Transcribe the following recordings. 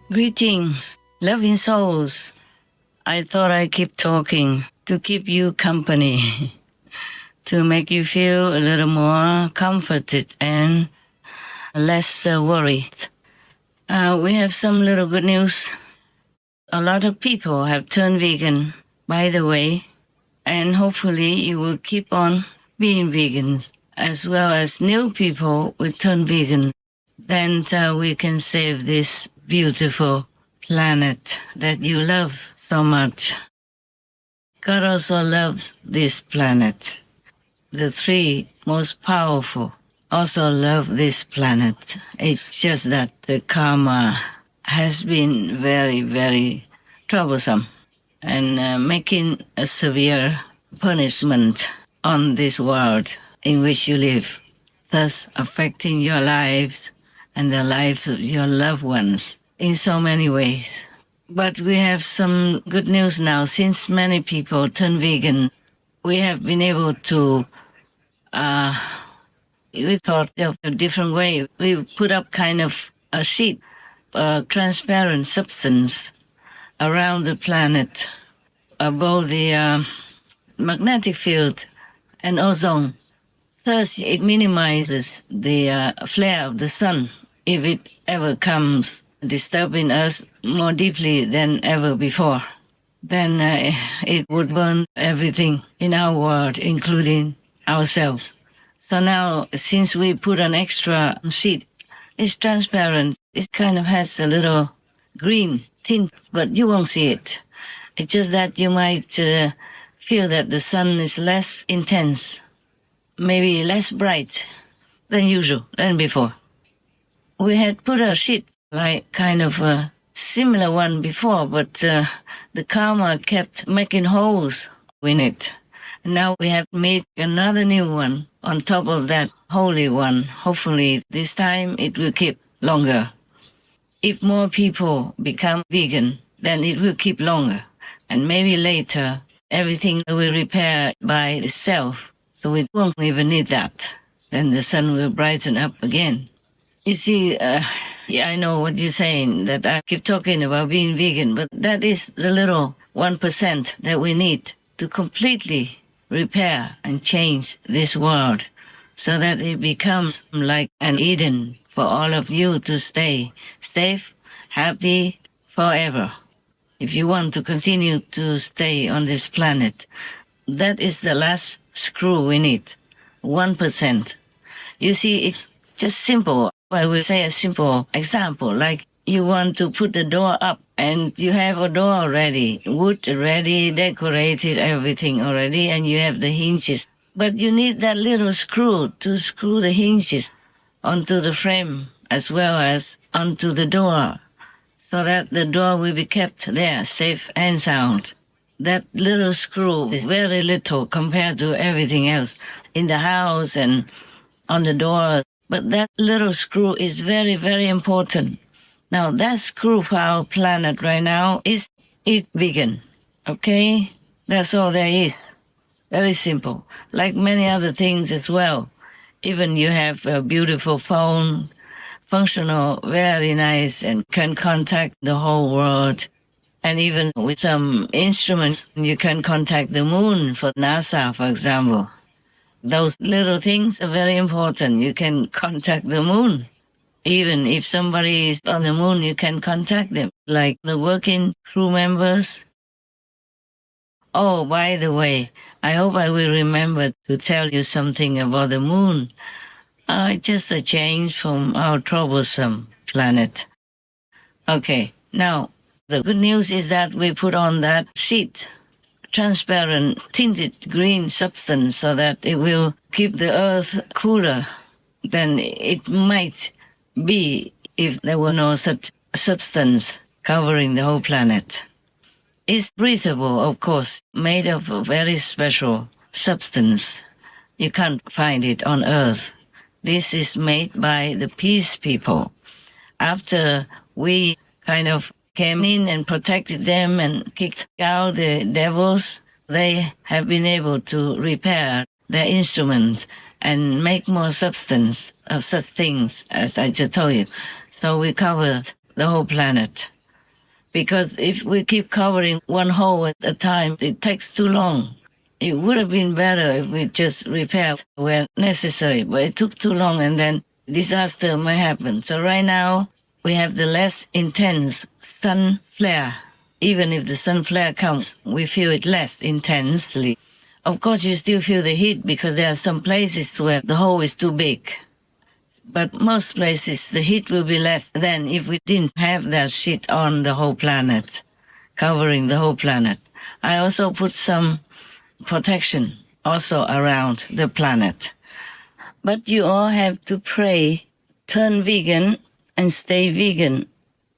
Greetings, loving souls. I thought I'd keep talking to keep you company, to make you feel a little more comforted and less worried. We have some little good news. A lot of people have turned vegan, by the way, and hopefully you will keep on being vegans, as well as new people will turn vegan. Then we can save this beautiful planet that you love so much. God also loves this planet. The three most powerful also love this planet. It's just that the karma has been very, very troublesome and making a severe punishment on this world in which you live, thus affecting your lives and the lives of your loved ones in so many ways. But we have some good news now. Since many people turn vegan, we have been able to, we thought of a different way. We put up kind of a sheet, a transparent substance around the planet above the magnetic field and ozone. Thus, it minimizes the flare of the sun if it ever comes disturbing us more deeply than ever before. Then it would burn everything in our world, including ourselves. So now, since we put an extra sheet, it's transparent. It kind of has a little green tint, but you won't see it. It's just that you might feel that the sun is less intense, maybe less bright than usual, than before. We had put a sheet, like kind of a similar one before, but the karma kept making holes in it. Now we have made another new one on top of that holy one. Hopefully this time it will keep longer. If more people become vegan, then it will keep longer. And maybe later, everything will repair by itself. So we won't even need that. Then the sun will brighten up again. You see, yeah, I know what you're saying, that I keep talking about being vegan, but that is the little 1% that we need to completely repair and change this world so that it becomes like an Eden for all of you to stay safe, happy forever. If you want to continue to stay on this planet, that is the last screw we need, 1%. You see, it's just simple. I will say a simple example, like you want to put the door up and you have a door already, wood already, decorated, everything already, and you have the hinges. But you need that little screw to screw the hinges onto the frame as well as onto the door, so that the door will be kept there, safe and sound. That little screw is very little compared to everything else in the house and on the door. But that little screw is very, very important. Now, that screw for our planet right now is eat vegan, okay? That's all there is. Very simple. Like many other things as well. Even you have a beautiful phone, functional, very nice, and can contact the whole world. And even with some instruments, you can contact the moon for NASA, for example. Those little things are very important. You can contact the moon. Even if somebody is on the moon, you can contact them, like the working crew members. Oh, by the way, I hope I will remember to tell you something about the moon. Just a change from our troublesome planet. Okay, now, the good news is that we put on that sheet, transparent, tinted green substance, so that it will keep the earth cooler than it might be if there were no such substance covering the whole planet. It's breathable, of course, made of a very special substance. You can't find it on Earth. This is made by the peace people. After we kind of came in and protected them and kicked out the devils, they have been able to repair their instruments and make more substance of such things, as I just told you. So we covered the whole planet. Because if we keep covering one hole at a time, it takes too long. It would have been better if we just repaired where necessary, but it took too long and then disaster may happen. So right now, we have the less intense sun flare. Even if the sun flare comes, we feel it less intensely. Of course, you still feel the heat because there are some places where the hole is too big. But most places, the heat will be less than if we didn't have that sheet on the whole planet, covering the whole planet. I also put some protection also around the planet. But you all have to pray, turn vegan and stay vegan,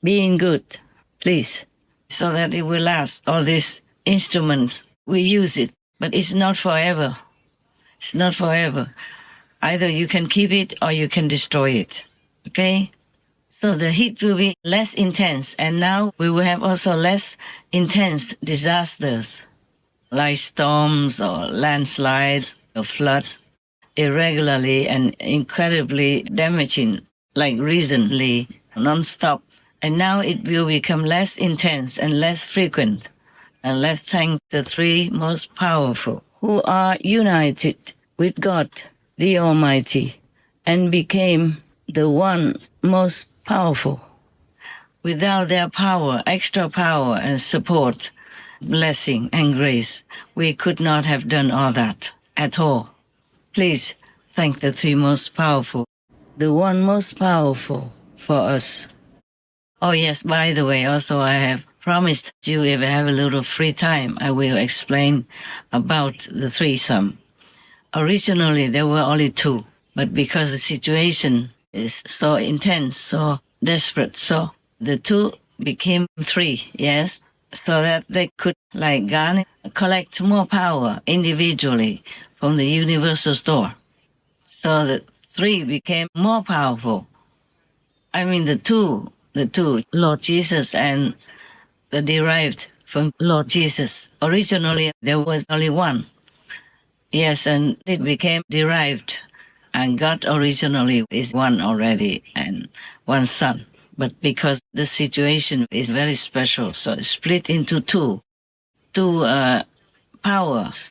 being good, please, so that it will last. All these instruments, we use it, but it's not forever. It's not forever. Either you can keep it or you can destroy it, okay? So the heat will be less intense, and now we will have also less intense disasters, like storms or landslides or floods, irregularly and incredibly damaging, like recently, non-stop. And now it will become less intense and less frequent, and let's thank the three most powerful, who are united with God, the Almighty, and became the one most powerful. Without their power, extra power and support, blessing and grace, we could not have done all that at all. Please thank the three most powerful, the one most powerful for us. Oh yes, by the way, also I have promised you if I have a little free time, I will explain about the threesome. Originally, there were only two, but because the situation is so intense, so desperate, so the two became three, yes, so that they could, like garner, collect more power individually from the universal store. So the three became more powerful. I mean, the two, Lord Jesus and the derived from Lord Jesus. Originally, there was only one. Yes, and it became derived. And God originally is one already and one son. But because the situation is very special, so it's split into two powers.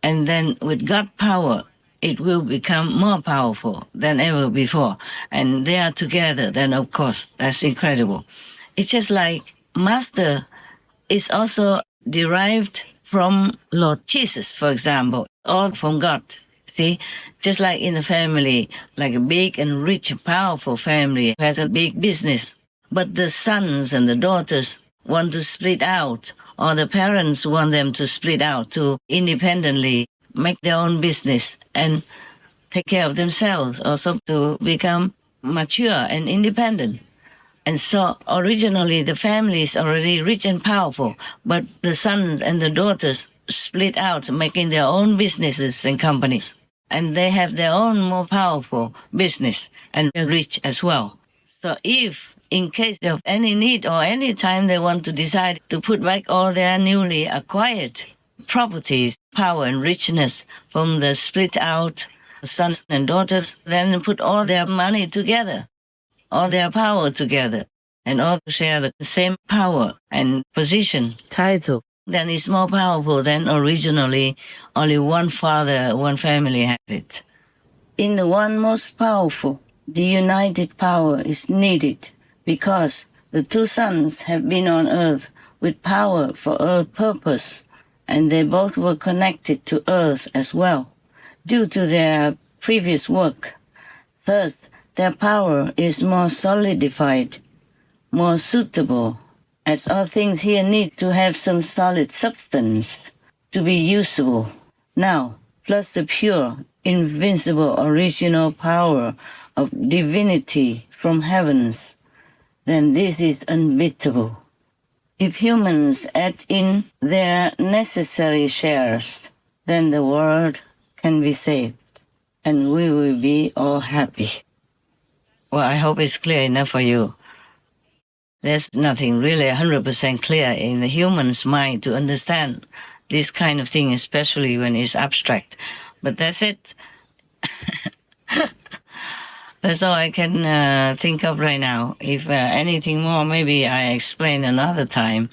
And then with God power, it will become more powerful than ever before. And they are together, then of course, that's incredible. It's just like Master is also derived from Lord Jesus, for example, or from God. See, just like in a family, like a big and rich, powerful family has a big business, but the sons and the daughters want to split out, or the parents want them to split out to independently make their own business and take care of themselves, also to become mature and independent. And so originally the family is already rich and powerful, but the sons and the daughters split out, making their own businesses and companies. And they have their own more powerful business and rich as well. So if in case of any need or any time they want to decide to put back all their newly acquired properties, power and richness from the split out sons and daughters, then put all their money together, all their power together, and all share the same power and position, title, then it's more powerful than originally only one father, one family had it. In the one most powerful, the united power is needed because the two sons have been on earth with power for earth purpose, and they both were connected to earth as well, due to their previous work. Thus, their power is more solidified, more suitable, as all things here need to have some solid substance to be usable. Now, plus the pure, invincible, original power of divinity from heavens, then this is unbeatable. If humans add in their necessary shares, then the world can be saved, and we will be all happy. Well, I hope it's clear enough for you. There's nothing really 100% clear in the human's mind to understand this kind of thing, especially when it's abstract. But that's it. That's all I can think of right now. If anything more, maybe I explain another time.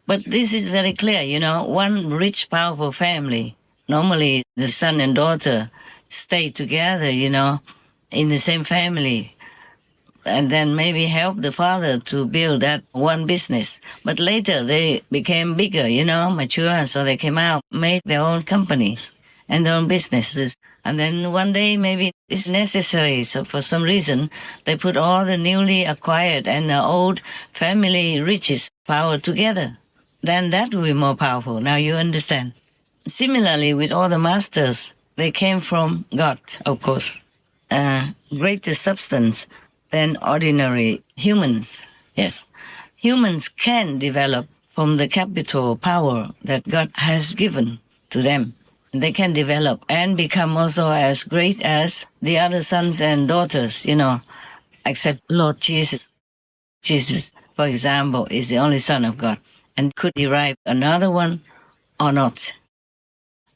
But this is very clear, one rich, powerful family. Normally, the son and daughter stay together, in the same family, and then maybe help the father to build that one business. But later they became bigger, mature, so they came out, made their own companies and their own businesses. And then one day maybe it's necessary, so for some reason they put all the newly acquired and the old family riches power together. Then that will be more powerful. Now you understand. Similarly, with all the masters, they came from God, of course. Greater substance than ordinary humans. Yes, humans can develop from the capital power that God has given to them. They can develop and become also as great as the other sons and daughters, except Lord Jesus. Jesus, for example, is the only Son of God and could derive another one or not.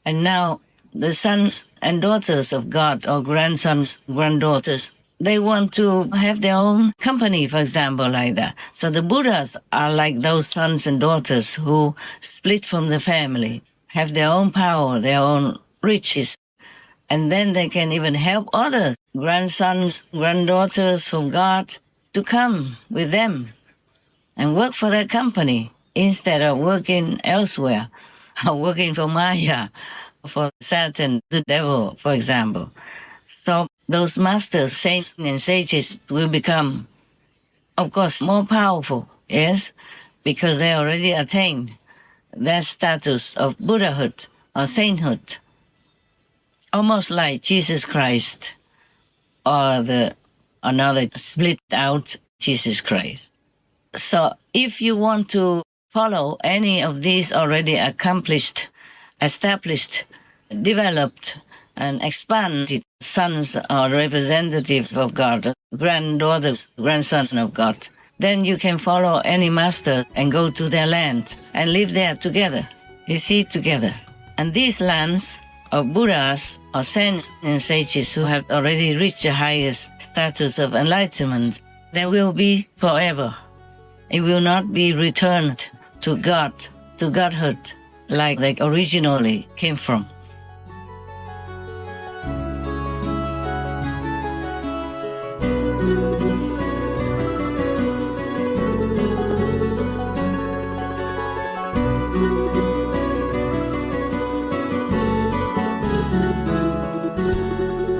And now the sons and daughters of God, or grandsons, granddaughters, they want to have their own company, for example, like that. So the Buddhas are like those sons and daughters who split from the family, have their own power, their own riches, and then they can even help other grandsons, granddaughters from God to come with them and work for their company instead of working elsewhere, or working for Maya, for Satan, the devil, for example. So those masters, saints and sages will become, of course, more powerful, yes, because they already attained their status of Buddhahood or sainthood, almost like Jesus Christ or another split out Jesus Christ. So if you want to follow any of these already accomplished, established, developed, and expanded sons or representatives of God, granddaughters, grandsons of God, then you can follow any master and go to their land and live there together. You see, together. And these lands of Buddhas or saints and sages who have already reached the highest status of enlightenment, they will be forever. It will not be returned to God, to Godhood, like they originally came from.